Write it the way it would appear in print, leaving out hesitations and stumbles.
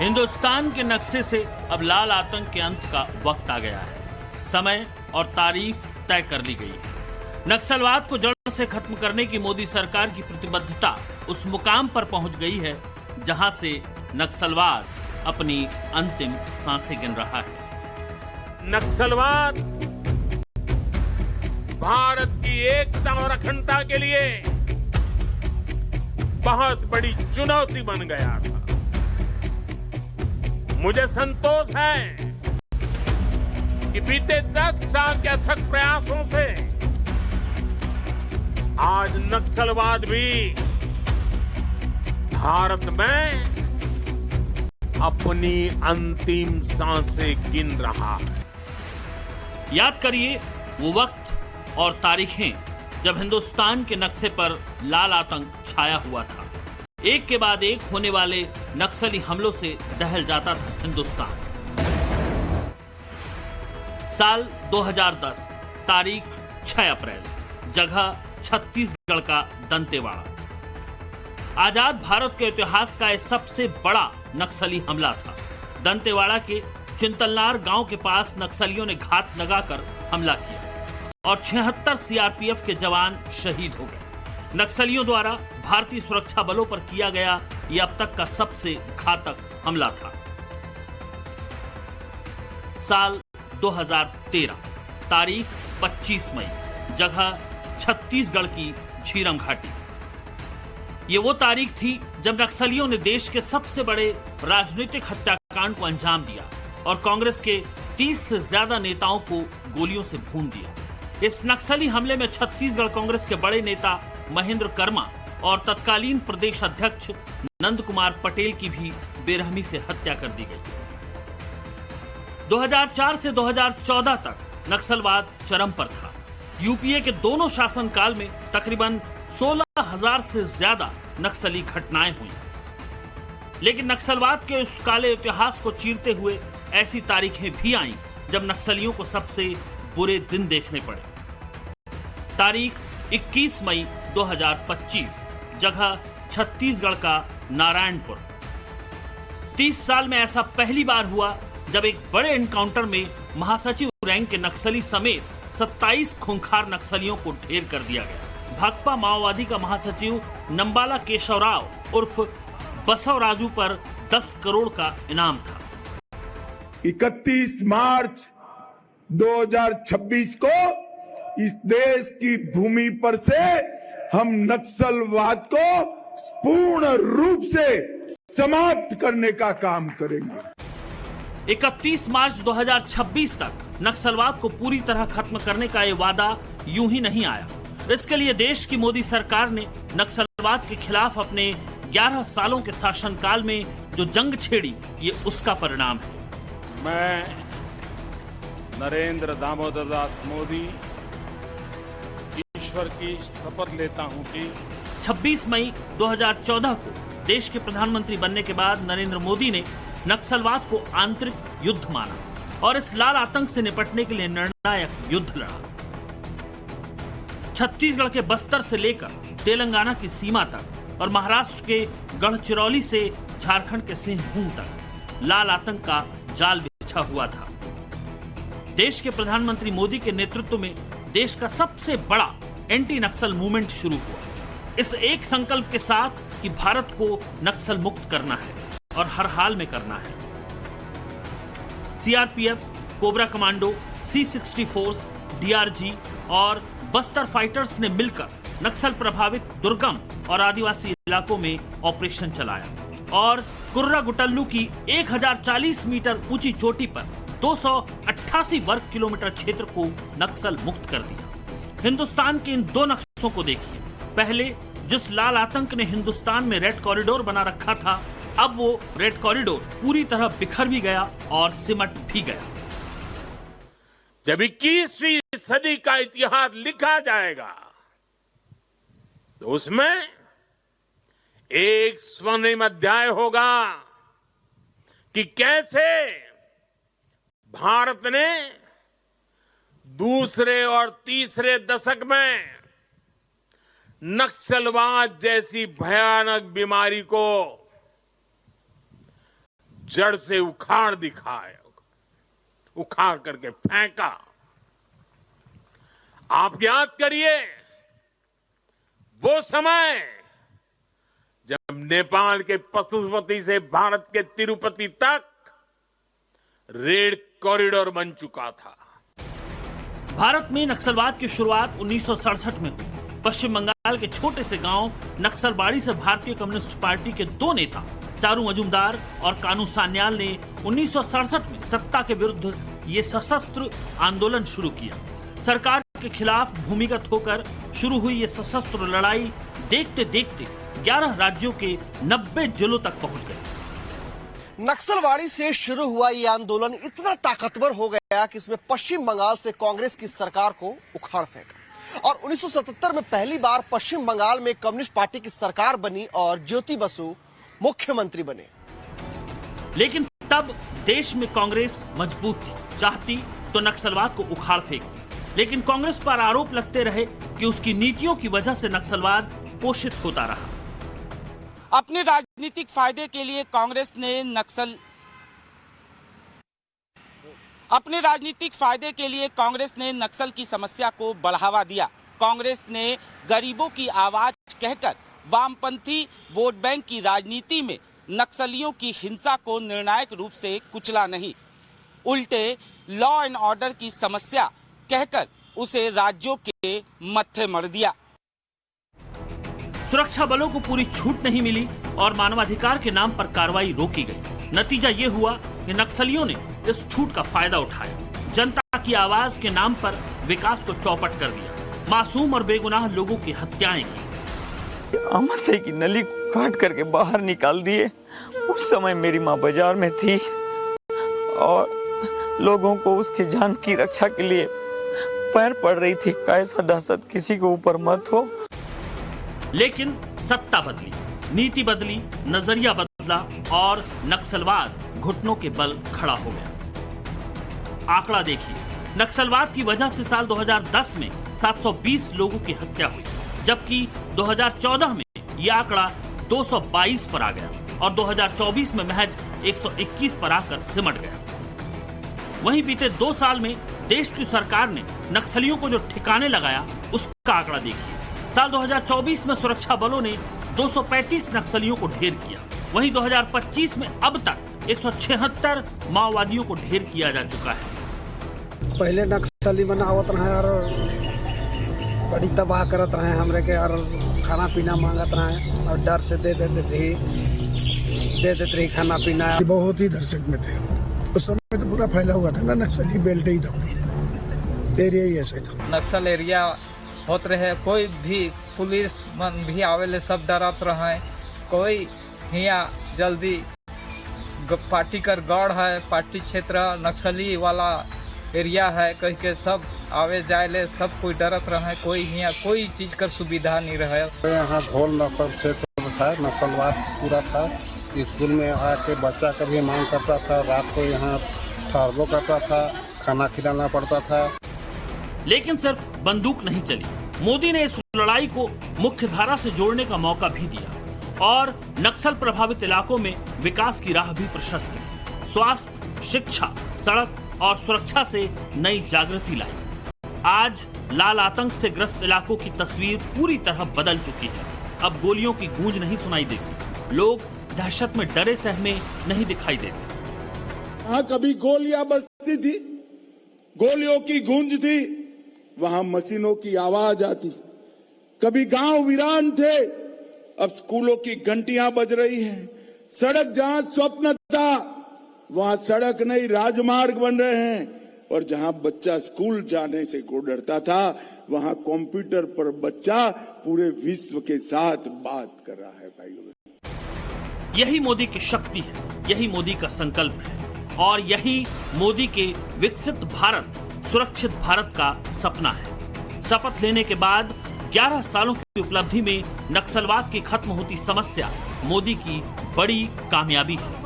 हिंदुस्तान के नक्शे से अब लाल आतंक के अंत का वक्त आ गया है। समय और तारीख तय कर ली गई है। नक्सलवाद को जड़ से खत्म करने की मोदी सरकार की प्रतिबद्धता उस मुकाम पर पहुंच गई है जहां से नक्सलवाद अपनी अंतिम सांसें गिन रहा है। नक्सलवाद भारत की एकता और अखंडता के लिए बहुत बड़ी चुनौती बन गया था। मुझे संतोष है कि बीते 10 साल के अथक प्रयासों से आज नक्सलवाद भी भारत में अपनी अंतिम सांसें गिन रहा है। याद करिए वो वक्त और तारीखें जब हिंदुस्तान के नक्शे पर लाल आतंक छाया हुआ था। एक के बाद एक होने वाले नक्सली हमलों से दहल जाता था हिंदुस्तान। साल 2010, तारीख 6 अप्रैल, जगह छत्तीसगढ़ का दंतेवाड़ा। आजाद भारत के इतिहास का यह सबसे बड़ा नक्सली हमला था। दंतेवाड़ा के चिंतलनार गांव के पास नक्सलियों ने घात लगाकर हमला किया और 76 सीआरपीएफ के जवान शहीद हो गए। नक्सलियों द्वारा भारतीय सुरक्षा बलों पर किया गया यह अब तक का सबसे घातक हमला था। साल 2013, तारीख 25 मई, जगह छत्तीसगढ़ की झीरम घाटी। ये वो तारीख थी जब नक्सलियों ने देश के सबसे बड़े राजनीतिक हत्याकांड को अंजाम दिया और कांग्रेस के 30 से ज्यादा नेताओं को गोलियों से भून दिया। इस नक्सली हमले में छत्तीसगढ़ कांग्रेस के बड़े नेता महेंद्र कर्मा और तत्कालीन प्रदेश अध्यक्ष नंद कुमार पटेल की भी बेरहमी से हत्या कर दी गई। 2004 से 2014 तक नक्सलवाद चरम पर था। यूपीए के दोनों शासनकाल में तकरीबन 16,000 से ज्यादा नक्सली घटनाएं हुई। लेकिन नक्सलवाद के उस काले इतिहास को चीरते हुए ऐसी तारीखें भी आईं जब नक्सलियों को सबसे बुरे दिन देखने पड़े। तारीख 21 मई 2025, जगह छत्तीसगढ़ का नारायणपुर। 30 साल में ऐसा पहली बार हुआ जब एक बड़े एनकाउंटर में महासचिव रैंक के नक्सली समेत 27 खूंखार नक्सलियों को ढेर कर दिया गया। भाकपा माओवादी का महासचिव नंबाला केशवराव उर्फ बसवराजू पर 10 करोड़ का इनाम था। 31 मार्च 2026 को इस देश की भूमि पर से हम नक्सलवाद को पूर्ण रूप से समाप्त करने का काम करेंगे। 31 मार्च 2026 तक नक्सलवाद को पूरी तरह खत्म करने का ये वादा यूं ही नहीं आया। इसके लिए देश की मोदी सरकार ने नक्सलवाद के खिलाफ अपने 11 सालों के शासनकाल में जो जंग छेड़ी, ये उसका परिणाम है। मैं नरेंद्र दामोदर दास मोदी ईश्वर की शपथ लेता हूं कि 26 मई 2014 को देश के प्रधानमंत्री बनने के बाद नरेंद्र मोदी ने नक्सलवाद को आंतरिक युद्ध माना और इस लाल आतंक से निपटने के लिए निर्णायक युद्ध लड़ा। छत्तीसगढ़ के बस्तर से लेकर तेलंगाना की सीमा तक और महाराष्ट्र के गढ़चिरौली से झारखंड के सिंहभूम तक लाल आतंक का जाल बिछा हुआ था। देश के प्रधानमंत्री मोदी के नेतृत्व में देश का सबसे बड़ा एंटी नक्सल मूवमेंट शुरू हुआ, इस एक संकल्प के साथ कि भारत को नक्सल मुक्त करना है और हर हाल में करना है। CRPF, cobra commando, C-60 force, DRG और बस्तर फाइटर्स ने मिलकर नक्सल प्रभावित दुर्गम और आदिवासी इलाकों में ऑपरेशन चलाया और कुर्रा गुटल्लू की 1040 मीटर ऊंची चोटी पर 288 वर्ग किलोमीटर क्षेत्र को नक्सल मुक्त कर दिया। हिंदुस्तान के इन दो नक्शों को देखिए। पहले जिस लाल आतंक ने हिंदुस्तान में रेड कॉरिडोर बना रखा था, अब वो रेड कॉरिडोर पूरी तरह बिखर भी गया और सिमट भी गया। जब 21वीं सदी का इतिहास लिखा जाएगा तो उसमें एक स्वर्णिम अध्याय होगा कि कैसे भारत ने दूसरे और तीसरे दशक में नक्सलवाद जैसी भयानक बीमारी को जड़ से उखाड़ दिखाया, उखाड़ करके फेंका। आप याद करिए वो समय जब नेपाल के पशुपति से भारत के तिरुपति तक रेड कॉरिडोर बन चुका था। भारत में नक्सलवाद की शुरुआत 1967 में हुई। पश्चिम बंगाल के छोटे से गांव नक्सलबाड़ी से भारतीय कम्युनिस्ट पार्टी के दो नेता चारू मजूमदार और कानू सान्याल ने 1967 में सत्ता के विरुद्ध ये सशस्त्र आंदोलन शुरू किया। सरकार के खिलाफ भूमिगत होकर शुरू हुई ये सशस्त्र लड़ाई देखते देखते 11 राज्यों के 90 जिलों तक पहुंच गई। नक्सलवाड़ी से शुरू हुआ ये आंदोलन इतना ताकतवर हो गया कि इसमें पश्चिम बंगाल से कांग्रेस की सरकार को उखाड़ फेंका और 1977 में पहली बार पश्चिम बंगाल में कम्युनिस्ट पार्टी की सरकार बनी और ज्योति बसु मुख्यमंत्री बने। लेकिन तब देश में कांग्रेस मजबूत थी, चाहती तो नक्सलवाद को उखाड़ फेंकती। लेकिन कांग्रेस पर आरोप लगते रहे कि उसकी नीतियों की वजह से नक्सलवाद पोषित होता रहा। अपने राजनीतिक फायदे के लिए कांग्रेस ने नक्सल की समस्या को बढ़ावा दिया। कांग्रेस ने गरीबों की आवाज कहकर वामपंथी वोट बैंक की राजनीति में नक्सलियों की हिंसा को निर्णायक रूप से कुचला नहीं, उल्टे लॉ एंड ऑर्डर की समस्या कहकर उसे राज्यों के मत्थे मर दिया। सुरक्षा बलों को पूरी छूट नहीं मिली और मानवाधिकार के नाम पर कार्रवाई रोकी गई। नतीजा ये हुआ कि नक्सलियों ने इस छूट का फायदा उठाया। जनता की आवाज के नाम पर विकास को चौपट कर दिया। मासूम और बेगुनाह लोगों की हत्याएं की। आमाशय की नली को काट करके बाहर निकाल दिए। उस समय मेरी माँ बाजार में थी और लोगों को उसकी जान की रक्षा के लिए पैर पड़ रही थी। कैसा दहशत किसी के ऊपर मत हो। लेकिन सत्ता बदली, नीति बदली, नजरिया बदला और नक्सलवाद घुटनों के बल खड़ा हो गया। आंकड़ा देखिए, नक्सलवाद की वजह से साल 2010 में 720 लोगों की हत्या हुई, जबकि 2014 में यह आंकड़ा 222 पर आ गया और 2024 में महज 121 पर आकर सिमट गया। वहीं बीते 2 साल में देश की सरकार ने नक्सलियों को जो ठिकाने लगाया उसका आंकड़ा देखिए। साल 2024 में सुरक्षा बलों ने 235 नक्सलियों को ढेर किया। वहीं 2025 में अब तक 176 माओवादियों को ढेर किया जा चुका है। पहले नक्सली बनावत रहे और बड़ी तबाह करत रहे हमरे के और खाना पीना मांगत रहे और डर से दे देते रही खाना पीना। बहुत ही दहशत में थे उस समय, तो पूरा फैला हुआ था ना नक्सली बेल्ट ही था, एरिया ही ऐसे था। नक्सल एरिया होते रहे, कोई भी पुलिस मन भी आवेले सब डरत रहे। कोई हिया जल्दी पार्टी कर गढ़ है, पार्टी क्षेत्र नक्सली वाला एरिया है कह के सब आवे जाए ले, सब कोई डरत रहे। कोई हिया कोई चीज का सुविधा नहीं रहे। यहाँ ढोल नक्सल क्षेत्र था, नक्सलवाद पूरा था। स्कूल में आके बच्चा कभी मांग करता था, रात को यहाँ ठहरबो करता था, खाना खिलाना पड़ता था। लेकिन सिर्फ बंदूक नहीं चली। मोदी ने इस लड़ाई को मुख्य धारा से जोड़ने का मौका भी दिया और नक्सल प्रभावित इलाकों में विकास की राह भी प्रशस्त की। स्वास्थ्य, शिक्षा, सड़क और सुरक्षा से नई जागृति लाई। आज लाल आतंक से ग्रस्त इलाकों की तस्वीर पूरी तरह बदल चुकी है। अब गोलियों की गूंज नहीं सुनाई देती, लोग दहशत में डरे सहमे नहीं दिखाई देते। वहां कभी गोलियां बजती थी, गोलियों की गूंज थी, वहां मशीनों की आवाज आती। कभी गांव वीरान थे, अब स्कूलों की घंटियां बज रही हैं। सड़क जहां स्वप्न था वहां सड़क नहीं राजमार्ग बन रहे हैं। और जहां बच्चा स्कूल जाने से को डरता था वहां कंप्यूटर पर बच्चा पूरे विश्व के साथ बात कर रहा है। भाइयों, यही मोदी की शक्ति है, यही मोदी का संकल्प है और यही मोदी के विकसित भारत, सुरक्षित भारत का सपना है। शपथ लेने के बाद 11 सालों की उपलब्धि में नक्सलवाद की खत्म होती समस्या मोदी की बड़ी कामयाबी है।